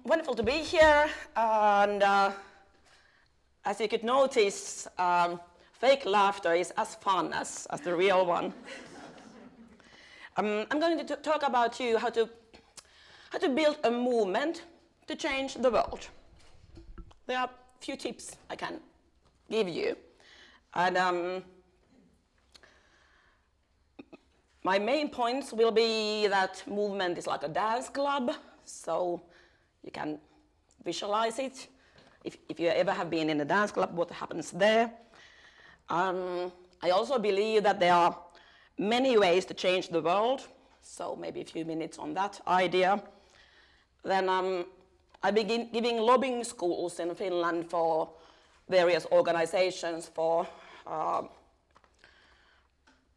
wonderful to be here, and as you could notice, fake laughter is as fun as the real one. I'm going to talk about how to build a movement to change the world. There are a few tips I can give you, and my main points will be that movement is like a dance club, so you can visualize it. If you ever have been in a dance club, what happens there. I also believe that there are many ways to change the world, so maybe a few minutes on that idea. Then I begin giving lobbying schools in Finland for various organizations for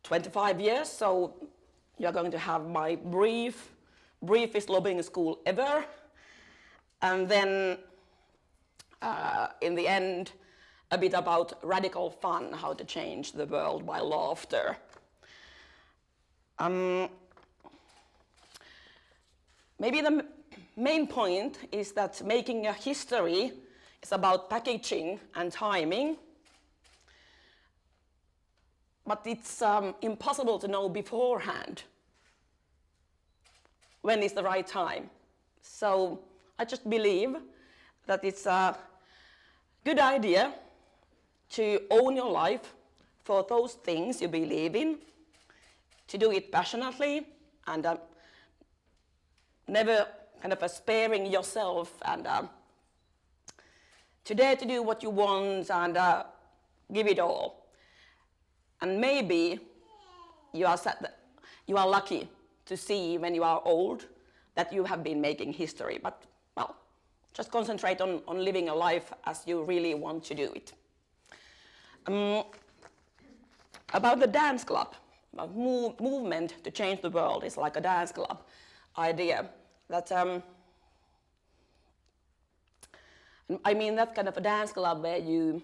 25 years, so you're going to have my briefest lobbying school ever. And then in the end, a bit about radical fun, how to change the world by laughter. Maybe the main point is that making a history is about packaging and timing. But it's impossible to know beforehand when is the right time. So I just believe that it's a good idea to own your life for those things you believe in, to do it passionately, and never kind of sparing yourself, and to dare to do what you want and give it all. And maybe you are lucky to see when you are old that you have been making history, but well, just concentrate on living a life as you really want to do it. About the dance club, about movement to change the world is like a dance club idea. That I mean that kind of a dance club where you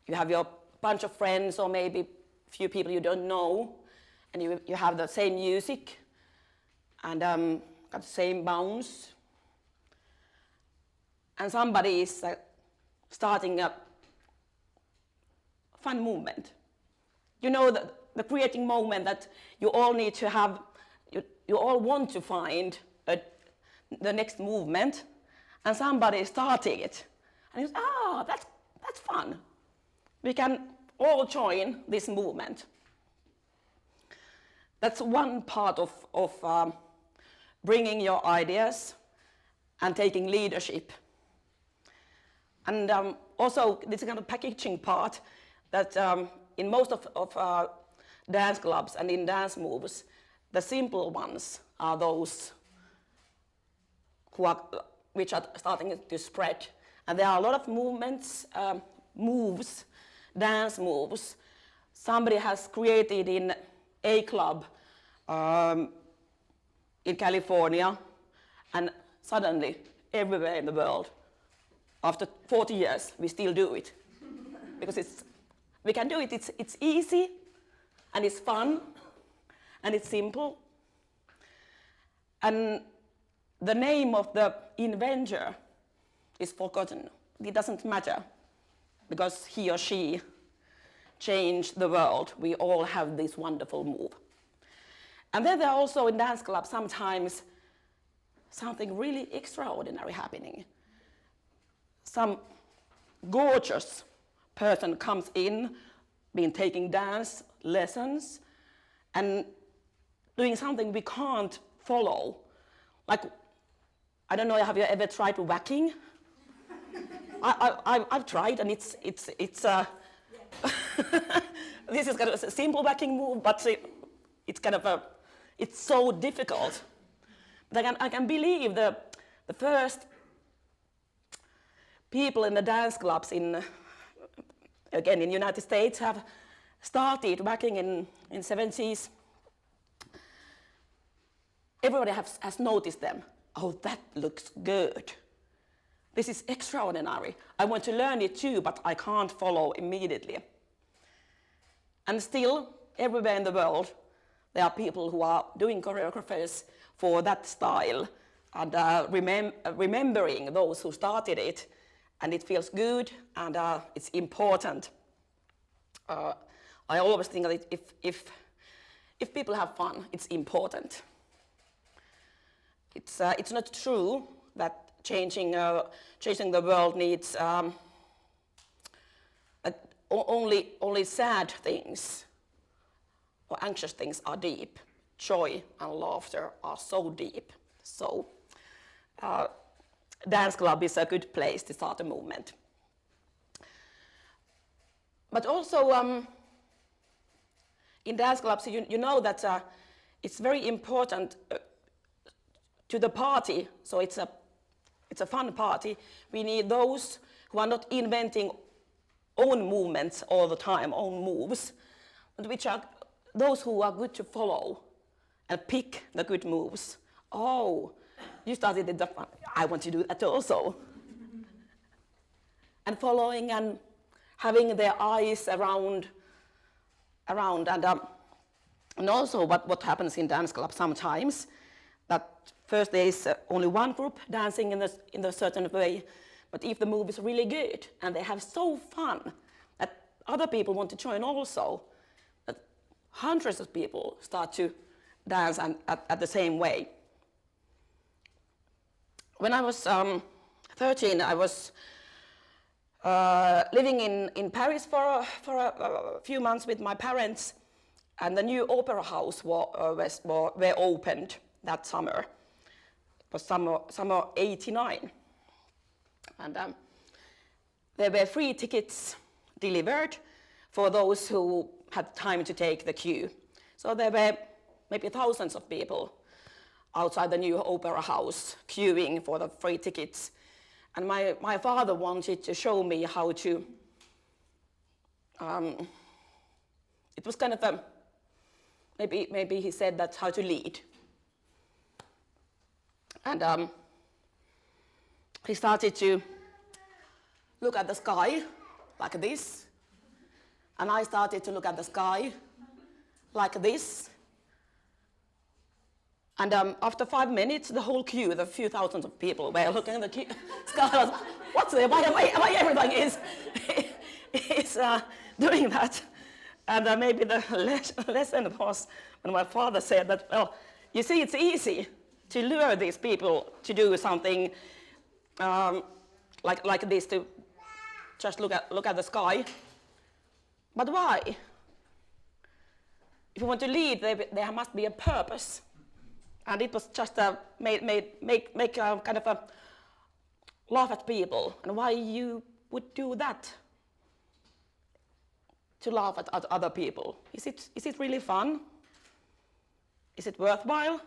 you have your bunch of friends or maybe a few people you don't know, and you have the same music and got the same bounce, and somebody is starting a fun movement. You know, the creating moment that you all need to have, you all want to find the next movement, and somebody is starting it. And you say, that's fun. We can all join this movement. That's one part of bringing your ideas and taking leadership. And also, this kind of packaging part that in most of dance clubs and in dance moves, the simple ones are those which are starting to spread. And there are a lot of movements, moves, dance moves. Somebody has created in a club in California, and suddenly everywhere in the world, after 40 years, we still do it. Because we can do it, it's easy, and it's fun, and it's simple. And the name of the inventor is forgotten. It doesn't matter, because he or she changed the world. We all have this wonderful move. And then there are also in dance clubs sometimes something really extraordinary happening. Some gorgeous person comes in, been taking dance lessons, and doing something we can't follow. Like, I don't know, have you ever tried whacking? I've tried, and it's this is kind of a simple whacking move, but it's kind of it's so difficult. But I can believe the first people in the dance clubs in United States have started whacking in 70s. Everybody has noticed them. Oh, that looks good. This is extraordinary. I want to learn it too, but I can't follow immediately. And still, everywhere in the world, there are people who are doing choreographers for that style. and remembering those who started it, and it feels good, and it's important. I always think that if people have fun, it's important. It's not true that changing the world needs only sad things or anxious things are deep. Joy and laughter are so deep. So dance club is a good place to start a movement. But also in dance clubs, you know that it's very important to the party. So it's a fun party. We need those who are not inventing own movements all the time, own moves, but which are those who are good to follow and pick the good moves. Oh, you started it, I want to do that also. And following and having their eyes around and also what happens in dance club sometimes, that first there is only one group dancing in a certain way, but if the move is really good and they have so fun that other people want to join also, that hundreds of people start to dance at the same way. When I was 13, I was living in Paris for a few months with my parents, and the new opera house were opened that summer. It was summer 89. And there were free tickets delivered for those who had time to take the queue. So there were maybe thousands of people outside the new opera house queuing for the free tickets. And my father wanted to show me how to, it was kind of maybe he said that's how to lead. And he started to look at the sky like this, and I started to look at the sky like this. And after 5 minutes, the whole queue, the few thousands of people were looking at the sky. What's there? Why everything is doing that? And maybe the lesson was when my father said that, well, you see, it's easy to lure these people to do something like this, to just look at the sky. But why? If you want to lead, there must be a purpose. And it was just make kind of a laugh at people. And why you would do that? To laugh at other people. Is it really fun? Is it worthwhile?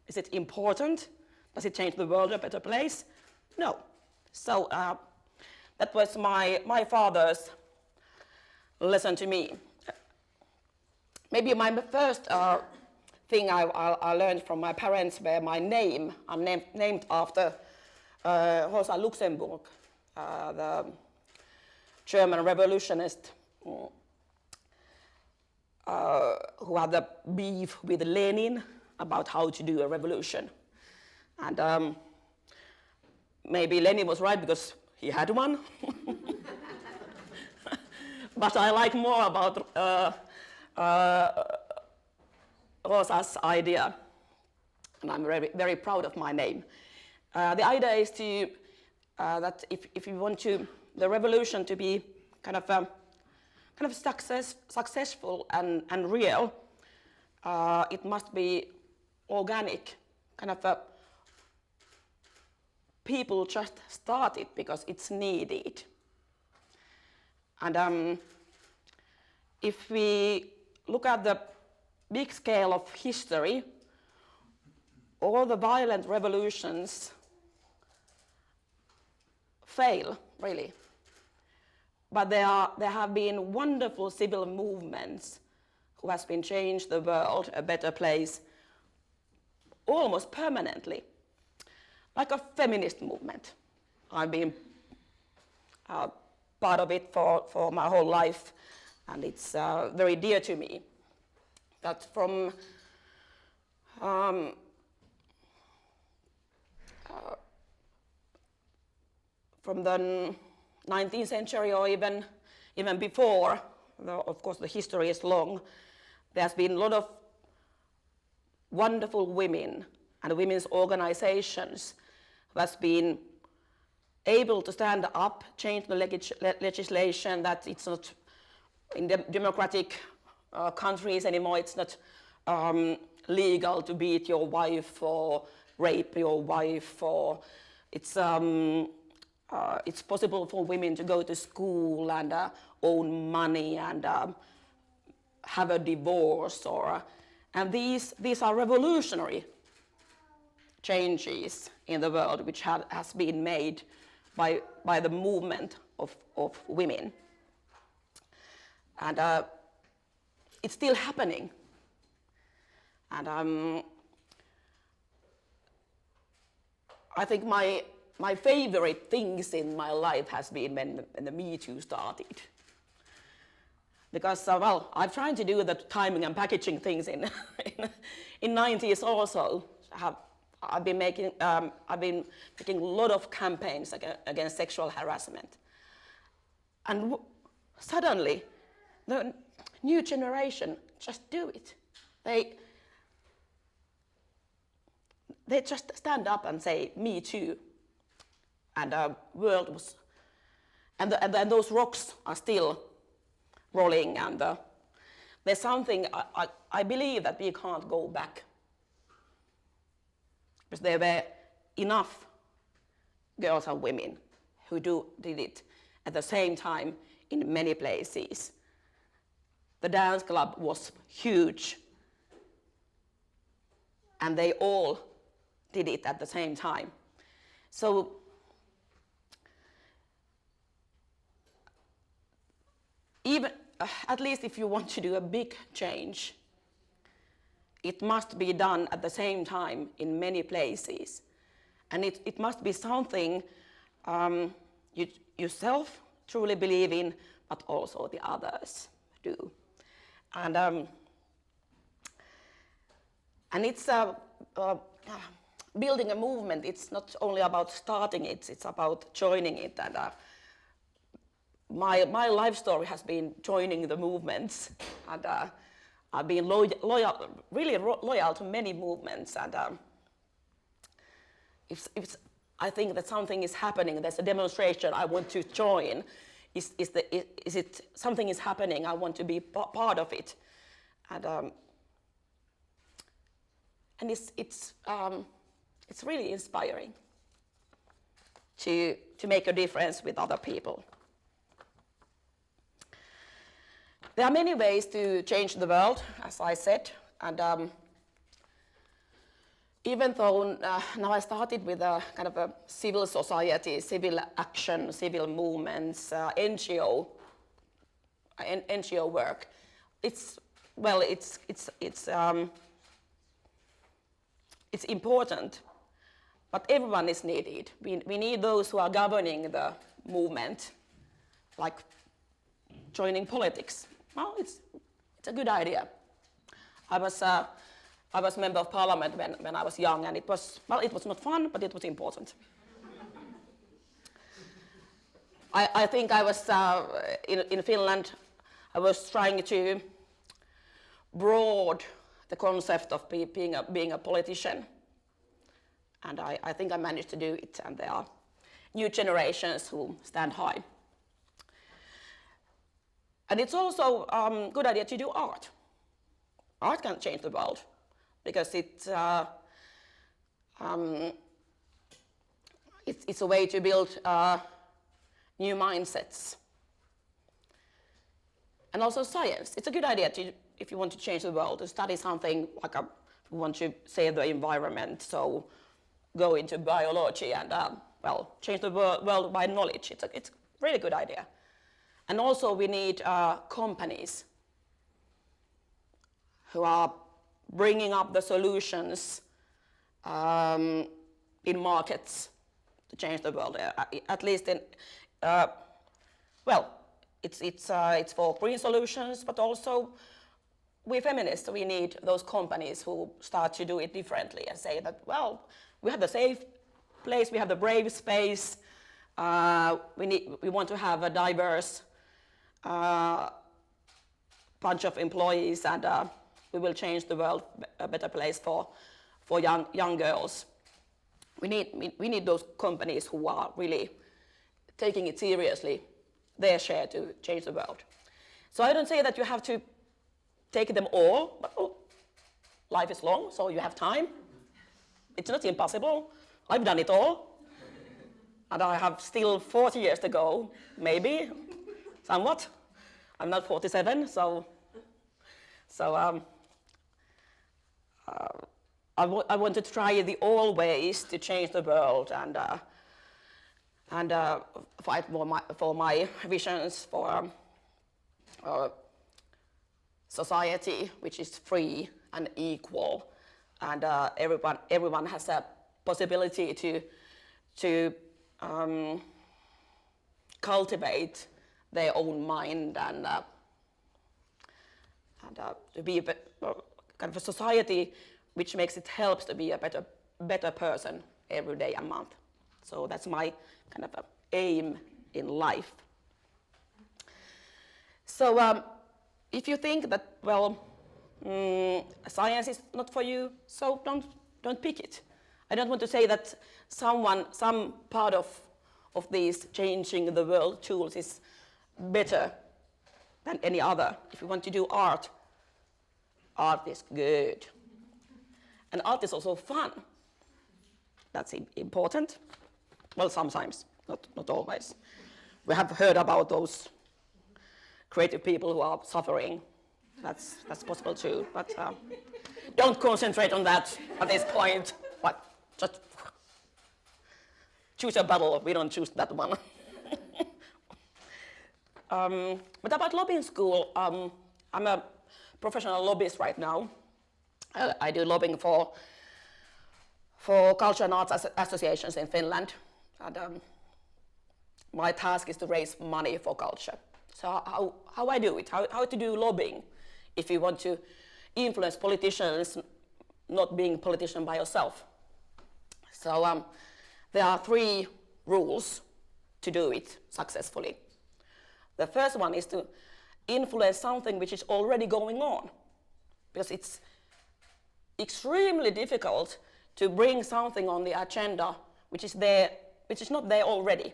Is it important? Does it change the world a better place? No. So that was my father's lesson to me. Maybe my first thing I learned from my parents were my name. I'm named after Rosa Luxemburg, the German revolutionist who had the beef with Lenin about how to do a revolution. And maybe Lenin was right because he had one. But I like more about Rosa's idea, and I'm very, very proud of my name. The idea is to that if you want the revolution to be kind of successful and real, it must be organic. Kind of people just start it because it's needed. And if we look at the big scale of history, all the violent revolutions fail, really. But there have been wonderful civil movements who has been changed the world a better place almost permanently. Like a feminist movement. I've been part of it for my whole life, and it's very dear to me. That from from the 19th century or even before, of course the history is long, there's been a lot of wonderful women and women's organizations who has been able to stand up, change the legislation, that it's not in democratic countries anymore, it's not legal to beat your wife or rape your wife, or it's possible for women to go to school and own money and have a divorce, and these are revolutionary changes in the world which has been made by the movement of women. And it's still happening. And I think my favorite things in my life has been when the Me Too started. Because, well, I've tried to do the timing and packaging things in 90s also. I've been making a lot of campaigns against sexual harassment. And suddenly, the new generation just do it. They just stand up and say, me too. And the world was, and then those rocks are still rolling, and there's something, I believe that we can't go back. Because there were enough girls and women who did it at the same time in many places. The dance club was huge, and they all did it at the same time. So even, at least if you want to do a big change, it must be done at the same time in many places. And it must be something you yourself truly believe in, but also the others do. And it's building a movement. It's not only about starting it, it's about joining it. And my life story has been joining the movements, and I've been really loyal to many movements. And if I think that something is happening, there's a demonstration I want to join. Is it something is happening? I want to be part of it, and it's really inspiring to make a difference with other people. There are many ways to change the world, as I said, and even though now I started with a kind of a civil society, civil action, civil movements, NGO work, it's important, but everyone is needed. We need those who are governing the movement, like joining politics. Well, it's a good idea. I was member of parliament when I was young, and it was not fun, but it was important. I think I was in Finland. I was trying to broaden the concept of being a politician, and I think I managed to do it. And there are new generations who stand high. And it's also a good idea to do art. Art can change the world, because it's a way to build new mindsets. And also science. It's a good idea if you want to change the world, to study something like you want to save the environment, so go into biology and change the world by knowledge. It's a really good idea. And also we need companies who are bringing up the solutions in markets to change the world. At least in, it's for green solutions, but also we feminists, we need those companies who start to do it differently and say that, well, we have the safe place, we have the brave space, We want to have a diverse bunch of employees, and we will change the world a better place for young girls. We need those companies who are really taking it seriously, their share to change the world. So I don't say that you have to take them all, but life is long, so you have time. It's not impossible. I've done it all, and I have still 40 years to go, maybe, somewhat. I'm not 47, so I want to try the all ways to change the world and fight for my visions for society which is free and equal, and everyone has a possibility to cultivate their own mind and to be a kind of a society which makes it helps to be a better person every day and month. So that's my kind of aim in life. So if you think that, well, science is not for you, so don't pick it. I don't want to say that some part of these changing the world tools is better than any other. If you want to do art is good. And art is also fun. That's important. Well, sometimes, not always. We have heard about those creative people who are suffering. That's possible too, but don't concentrate on that at this point. But just choose a battle. We don't choose that one. But about lobbying school, I'm a professional lobbyist right now. I do lobbying for culture and arts associations in Finland, and my task is to raise money for culture. So how I do it, how to do lobbying if you want to influence politicians, not being a politician by yourself. So there are 3 rules to do it successfully. The first one is to influence something which is already going on, because it's extremely difficult to bring something on the agenda which is not there already.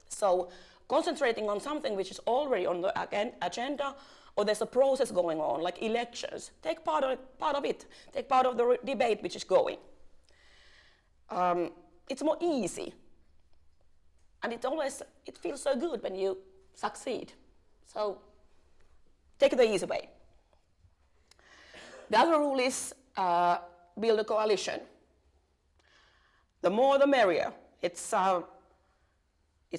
So concentrating on something which is already on the agenda, or there's a process going on, like elections, take part of it, take part of the debate which is going. It's more easy, and it feels so good when you succeed. So take the easy way. The other rule is build a coalition. The more the merrier. It's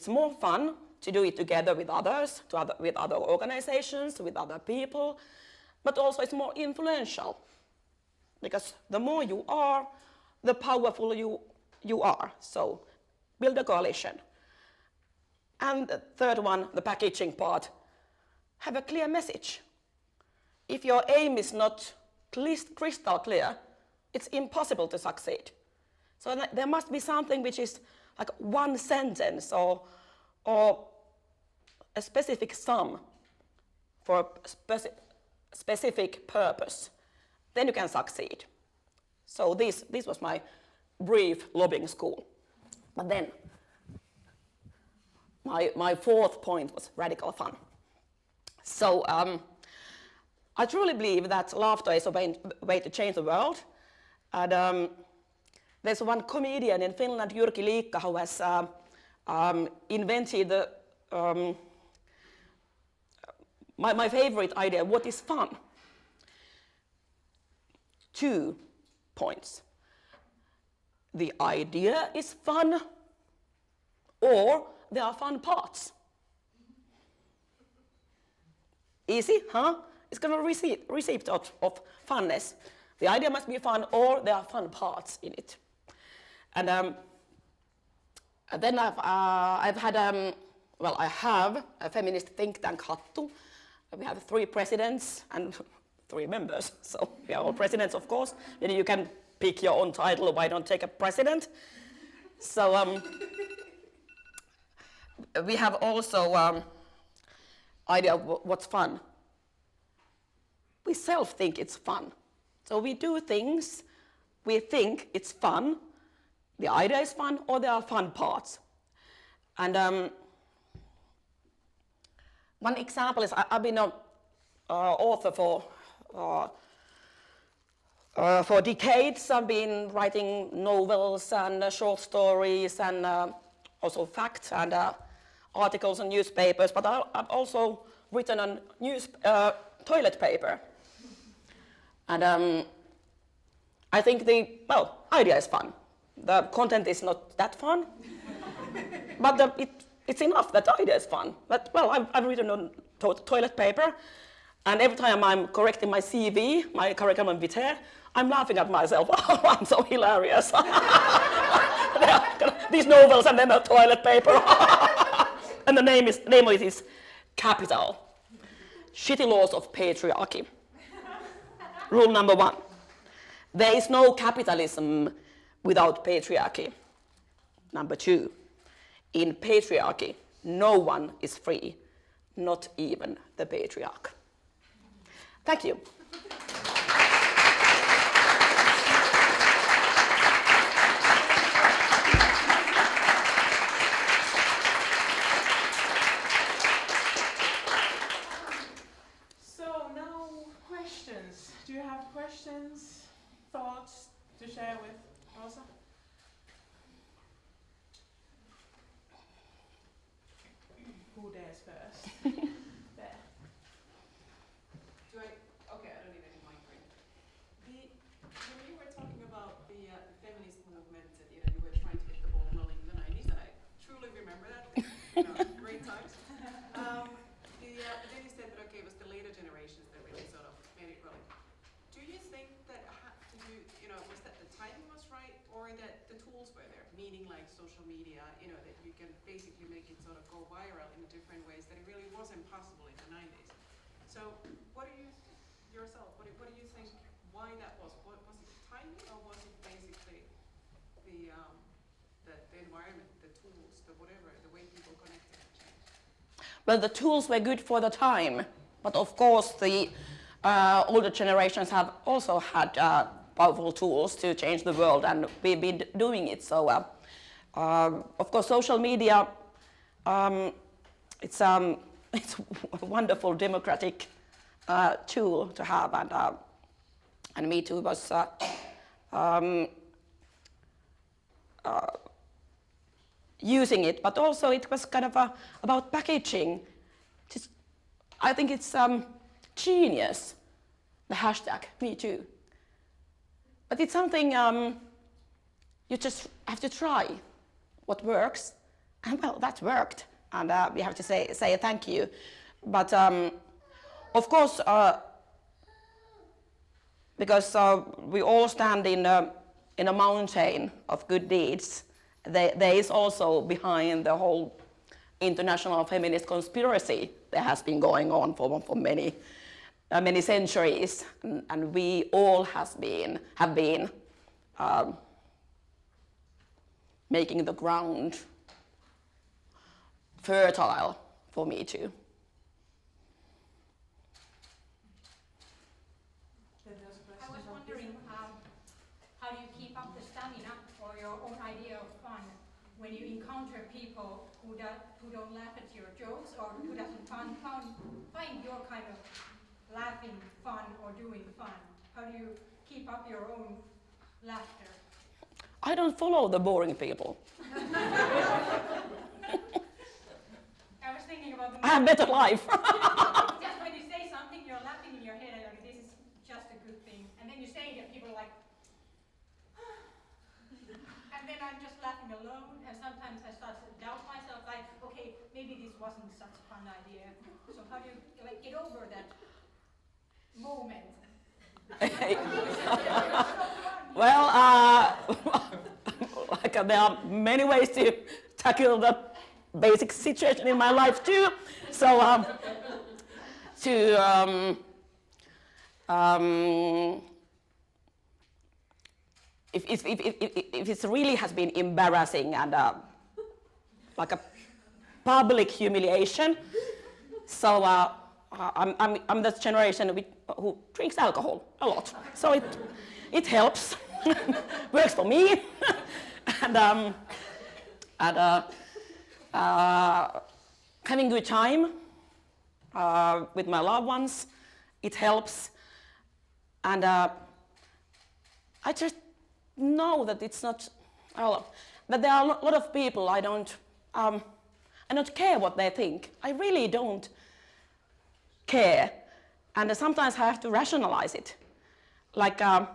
more fun to do it together with others, with other organizations, with other people, but also it's more influential, because the more you are, the powerful you are. So build a coalition. And the third one, the packaging part, have a clear message. If your aim is not crystal clear, it's impossible to succeed. So there must be something which is like one sentence or a specific sum for a specific purpose. Then you can succeed. So this was my brief lobbying school. But then my 4th point was radical fun. So I truly believe that laughter is a way to change the world. And there's one comedian in Finland, Jyrki Liikka, who has invented my favorite idea, what is fun? 2 points. The idea is fun, or there are fun parts. Easy, huh? It's kind of a receipt of funness. The idea must be fun, or there are fun parts in it. And then I have a feminist think tank, Hattu. We have 3 presidents and 3 members, so we are all presidents, of course. Then you can pick your own title. Why don't take a president? So we have also idea of what's fun. We think it's fun. So we do things, we think it's fun, the idea is fun, or there are fun parts. And one example is I've been an author for decades. I've been writing novels and short stories and also facts and articles in newspapers, but I've also written on toilet paper. And I think the idea is fun. The content is not that fun, but it's enough that the idea is fun. But I've written on toilet paper, and every time I'm correcting my CV, my curriculum vitae, I'm laughing at myself. Oh, I'm so hilarious. These novels and then the toilet paper. And the name of it is Capital. Shitty laws of patriarchy. Rule number 1. There is no capitalism without patriarchy. Number 2. In patriarchy, no one is free, not even the patriarch. Thank you. So now questions. Do you have questions, thoughts to share with Rosa? Who dares first? There. Okay, I don't need any mic right. When you were talking about the feminist movement, you were trying to get the ball rolling in the 90s, and I truly remember that. Great times. Then you said that it was the later generations that really sort of made it rolling. Do you think that was that the timing was right, or that the tools were there, meaning like social media, that you can basically make it sort of go viral in different ways that it really wasn't possible in the 90s? So what do you think, why that was? Was it timing, or was it basically the environment, the tools, the whatever, the way people connected and changed? Well, the tools were good for the time, but of course the older generations have also had powerful tools to change the world, and we've been doing it. So of course social media, it's a wonderful democratic tool to have, and Me Too was using it, but also it was kind of about packaging. I think it's genius, the hashtag Me Too. But it's something you just have to try what works, and that worked, and we have to say thank you. But of course, because we all stand in a mountain of good deeds, there is also behind the whole international feminist conspiracy that has been going on for many centuries, and we all have been making the ground fertile for Me Too. I was wondering, how do you keep up the stamina for your own idea of fun when you encounter people who don't laugh at your jokes, or who doesn't find your kind of laughing fun or doing fun? How do you keep up your own laughter? I don't follow the boring people. I was thinking about I have better life. just when you say something, you're laughing in your head, and like, this is just a good thing. And then you say it, and people are like, and then I'm just laughing alone. And sometimes I start to doubt myself, like, okay, maybe this wasn't such a fun idea. So how do you get over that moment? Well, there are many ways to tackle the basic situation in my life too. So if it really has been embarrassing and like a public humiliation. So I'm that generation who drinks alcohol a lot. So it helps, works for me, and having a good time with my loved ones, it helps. And I just know that it's not, that there are a lot of people I don't care what they think. I really don't care. And sometimes I have to rationalize it. Like, I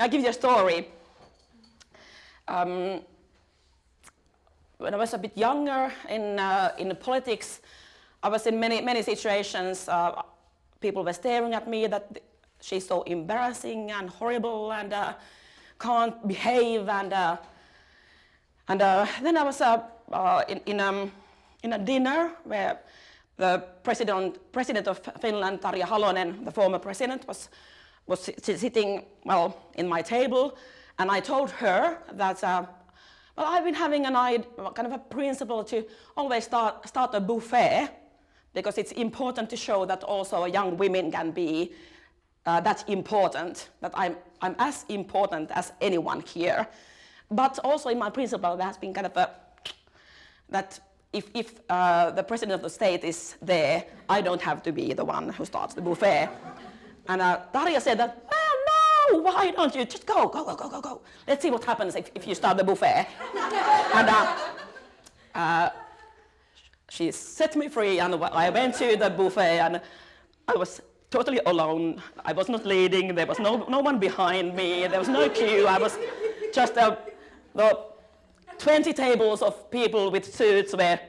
give you a story. When I was a bit younger in politics, I was in many situations. People were staring at me that she's so embarrassing and horrible and can't behave. And then I was in a dinner where the president of Finland, Tarja Halonen, the former president, was sitting in my table, and I told her that I've been having kind of a principle to always start a buffet, because it's important to show that also young women can be that important, that I'm as important as anyone here. But also in my principle there has been kind of that if the president of the state is there, I don't have to be the one who starts the buffet. And Tarja said that, no, why don't you just go. Let's see what happens if you start the buffet. And she set me free, and I went to the buffet, and I was totally alone. I was not leading, there was no one behind me, there was no queue. I was just the 20 tables of people with suits were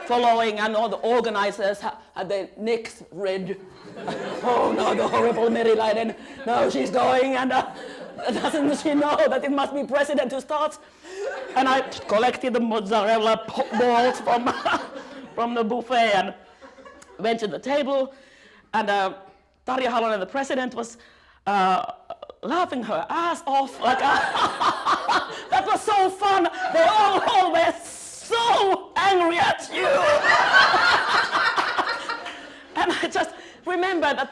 following, and all the organizers had their necks red. Oh no, the horrible Merilainen, no, she's going, and doesn't she know that it must be president who starts? And I collected the mozzarella balls from the buffet and went to the table, and Tarja Halonen, the president, was laughing her ass off. Like, that was so fun. They all were so angry at you. And I just remember that,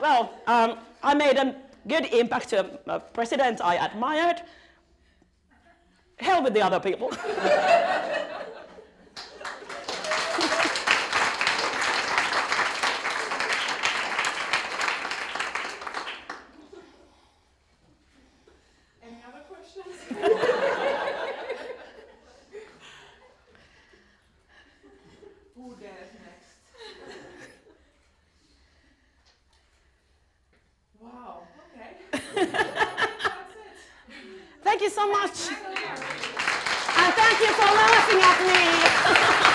I made a good impact to a president I admired. Hell with the other people. Any other questions? Who dares next? Wow, okay. That's it. Thank you so much. And thank you for laughing at me.